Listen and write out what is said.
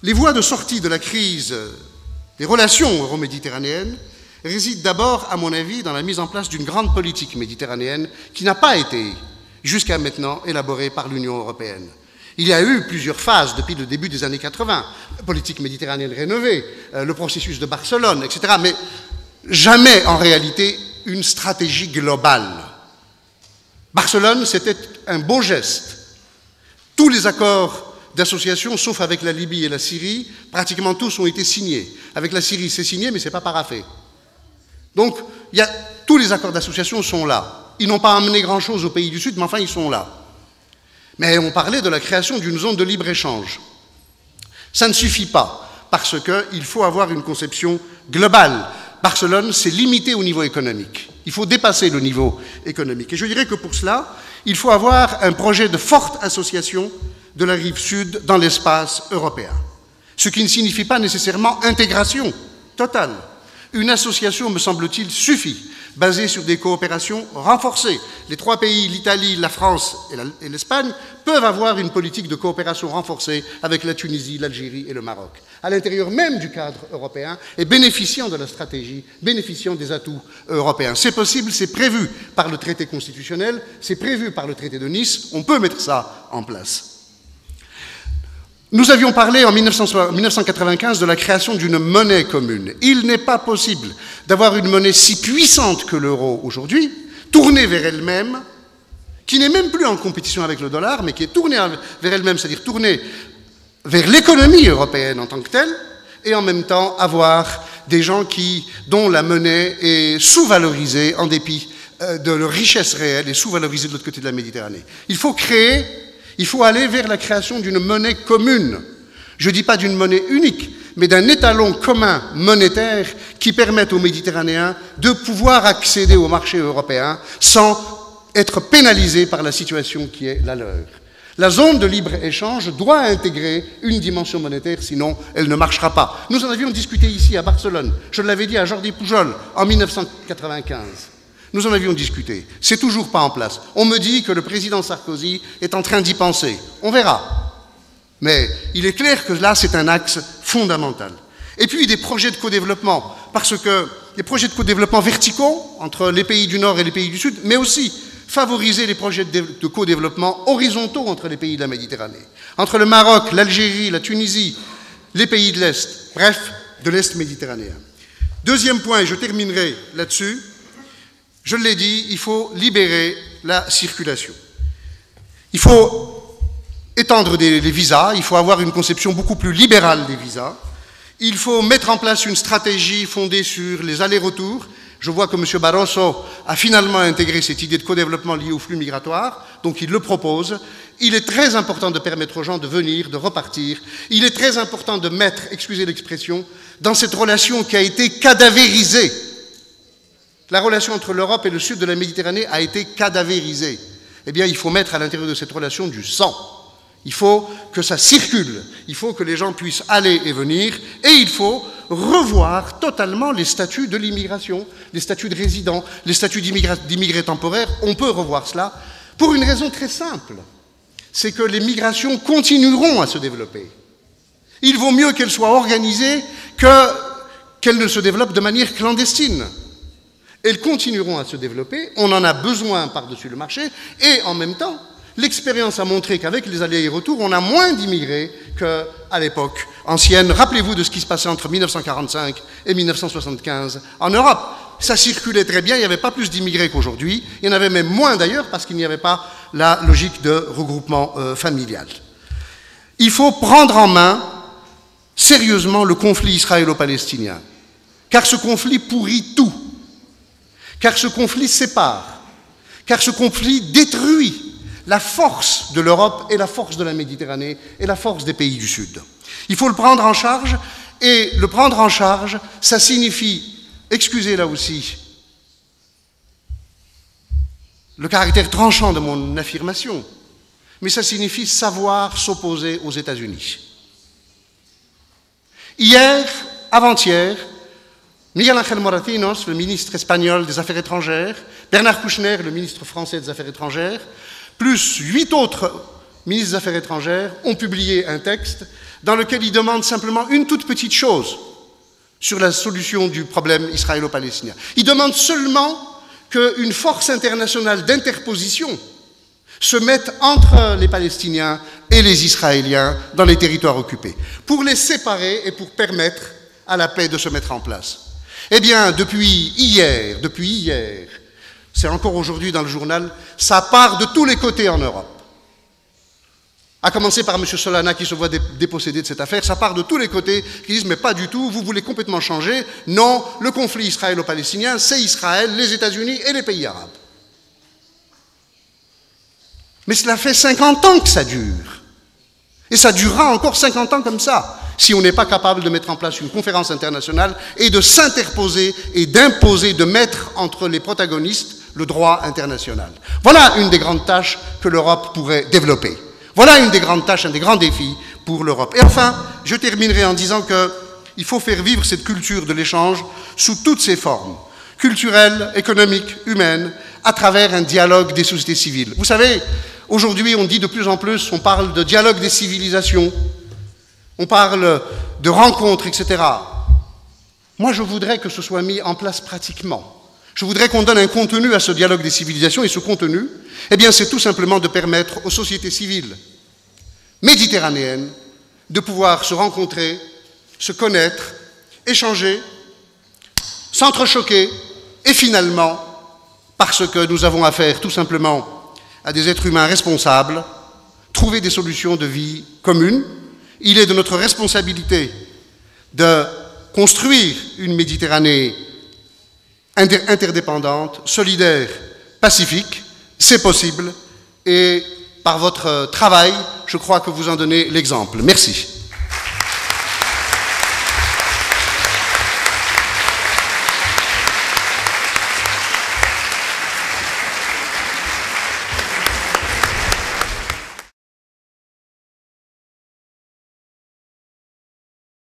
Les voies de sortie de la crise des relations euro-méditerranéennes résident d'abord, à mon avis, dans la mise en place d'une grande politique méditerranéenne qui n'a pas été, jusqu'à maintenant, élaborée par l'Union européenne. Il y a eu plusieurs phases depuis le début des années 80, la politique méditerranéenne rénovée, le processus de Barcelone, etc., mais jamais, en réalité, une stratégie globale. Barcelone, c'était un beau geste. Tous les accords d'association, sauf avec la Libye et la Syrie, pratiquement tous ont été signés. Avec la Syrie, c'est signé, mais ce n'est pas paraphé. Donc, tous les accords d'association sont là. Ils n'ont pas amené grand-chose aux pays du Sud, mais enfin, ils sont là. Mais on parlait de la création d'une zone de libre-échange. Ça ne suffit pas, parce qu'il faut avoir une conception globale. Barcelone, c'est limité au niveau économique. Il faut dépasser le niveau économique. Et je dirais que pour cela, il faut avoir un projet de forte association de la rive sud dans l'espace européen. Ce qui ne signifie pas nécessairement intégration totale. Une association, me semble-t-il, suffit, basée sur des coopérations renforcées. Les trois pays, l'Italie, la France et l'Espagne, peuvent avoir une politique de coopération renforcée avec la Tunisie, l'Algérie et le Maroc, à l'intérieur même du cadre européen et bénéficiant de la stratégie, bénéficiant des atouts européens. C'est possible, c'est prévu par le traité constitutionnel, c'est prévu par le traité de Nice, on peut mettre ça en place. Nous avions parlé en 1995 de la création d'une monnaie commune. Il n'est pas possible d'avoir une monnaie si puissante que l'euro aujourd'hui, tournée vers elle-même, qui n'est même plus en compétition avec le dollar, mais qui est tournée vers elle-même, c'est-à-dire tournée vers l'économie européenne en tant que telle, et en même temps avoir des gens dont la monnaie est sous-valorisée en dépit de leur richesse réelle et sous-valorisée de l'autre côté de la Méditerranée. Il faut aller vers la création d'une monnaie commune. Je ne dis pas d'une monnaie unique, mais d'un étalon commun monétaire qui permette aux Méditerranéens de pouvoir accéder au marché européen sans être pénalisés par la situation qui est la leur. La zone de libre-échange doit intégrer une dimension monétaire, sinon elle ne marchera pas. Nous en avions discuté ici à Barcelone. Je l'avais dit à Jordi Pujol en 1995. Nous en avions discuté. C'est toujours pas en place. On me dit que le président Sarkozy est en train d'y penser. On verra. Mais il est clair que là, c'est un axe fondamental. Et puis des projets de co-développement, parce que des projets de co-développement verticaux entre les pays du Nord et les pays du Sud, mais aussi favoriser les projets de co-développement horizontaux entre les pays de la Méditerranée, entre le Maroc, l'Algérie, la Tunisie, les pays de l'Est, bref, de l'Est méditerranéen. Deuxième point, et je terminerai là-dessus, je l'ai dit, il faut libérer la circulation. Il faut étendre les visas, il faut avoir une conception beaucoup plus libérale des visas. Il faut mettre en place une stratégie fondée sur les allers-retours. Je vois que M. Barroso a finalement intégré cette idée de co-développement liée aux flux migratoires, donc il le propose. Il est très important de permettre aux gens de venir, de repartir. Il est très important de mettre, excusez l'expression, dans cette relation qui a été cadavérisée. La relation entre l'Europe et le sud de la Méditerranée a été cadavérisée. Eh bien, il faut mettre à l'intérieur de cette relation du sang. Il faut que ça circule. Il faut que les gens puissent aller et venir. Et il faut revoir totalement les statuts de l'immigration, les statuts de résidents, les statuts d'immigrés temporaires. On peut revoir cela pour une raison très simple. C'est que les migrations continueront à se développer. Il vaut mieux qu'elles soient organisées qu'elles ne se développent de manière clandestine. Elles continueront à se développer, on en a besoin par-dessus le marché, et en même temps, l'expérience a montré qu'avec les allers et retours, on a moins d'immigrés qu'à l'époque ancienne. Rappelez-vous de ce qui se passait entre 1945 et 1975 en Europe. Ça circulait très bien, il n'y avait pas plus d'immigrés qu'aujourd'hui, il y en avait même moins d'ailleurs parce qu'il n'y avait pas la logique de regroupement familial. Il faut prendre en main sérieusement le conflit israélo-palestinien, car ce conflit pourrit tout. Car ce conflit sépare, car ce conflit détruit la force de l'Europe et la force de la Méditerranée et la force des pays du Sud. Il faut le prendre en charge, et le prendre en charge, ça signifie, excusez là aussi le caractère tranchant de mon affirmation, mais ça signifie savoir s'opposer aux États-Unis. Hier, avant-hier, Miguel Ángel Moratinos, le ministre espagnol des Affaires étrangères, Bernard Kouchner, le ministre français des Affaires étrangères, plus 8 autres ministre des Affaires étrangères, ont publié un texte dans lequel ils demandent simplement une toute petite chose sur la solution du problème israélo-palestinien. Ils demandent seulement qu'une force internationale d'interposition se mette entre les Palestiniens et les Israéliens dans les territoires occupés, pour les séparer et pour permettre à la paix de se mettre en place. Eh bien, depuis hier, c'est encore aujourd'hui dans le journal, ça part de tous les côtés en Europe. À commencer par M. Solana qui se voit dépossédé de cette affaire, ça part de tous les côtés, qui disent « mais pas du tout, vous voulez complètement changer, non, le conflit israélo-palestinien, c'est Israël, les États-Unis et les pays arabes ». Mais cela fait 50 ans que ça dure. Et ça durera encore 50 ans comme ça, si on n'est pas capable de mettre en place une conférence internationale et de s'interposer et d'imposer, de mettre entre les protagonistes le droit international. Voilà une des grandes tâches que l'Europe pourrait développer. Voilà une des grandes tâches, un des grands défis pour l'Europe. Et enfin, je terminerai en disant qu'il faut faire vivre cette culture de l'échange sous toutes ses formes, culturelles, économiques, humaines, à travers un dialogue des sociétés civiles. Vous savez, aujourd'hui, on dit de plus en plus, on parle de dialogue des civilisations, on parle de rencontres, etc. Moi, je voudrais que ce soit mis en place pratiquement. Je voudrais qu'on donne un contenu à ce dialogue des civilisations, et ce contenu, eh bien, c'est tout simplement de permettre aux sociétés civiles méditerranéennes de pouvoir se rencontrer, se connaître, échanger, s'entrechoquer, et finalement, parce que nous avons affaire tout simplement à des êtres humains responsables, trouver des solutions de vie communes. Il est de notre responsabilité de construire une Méditerranée interdépendante, solidaire, pacifique. C'est possible et par votre travail, je crois que vous en donnez l'exemple. Merci.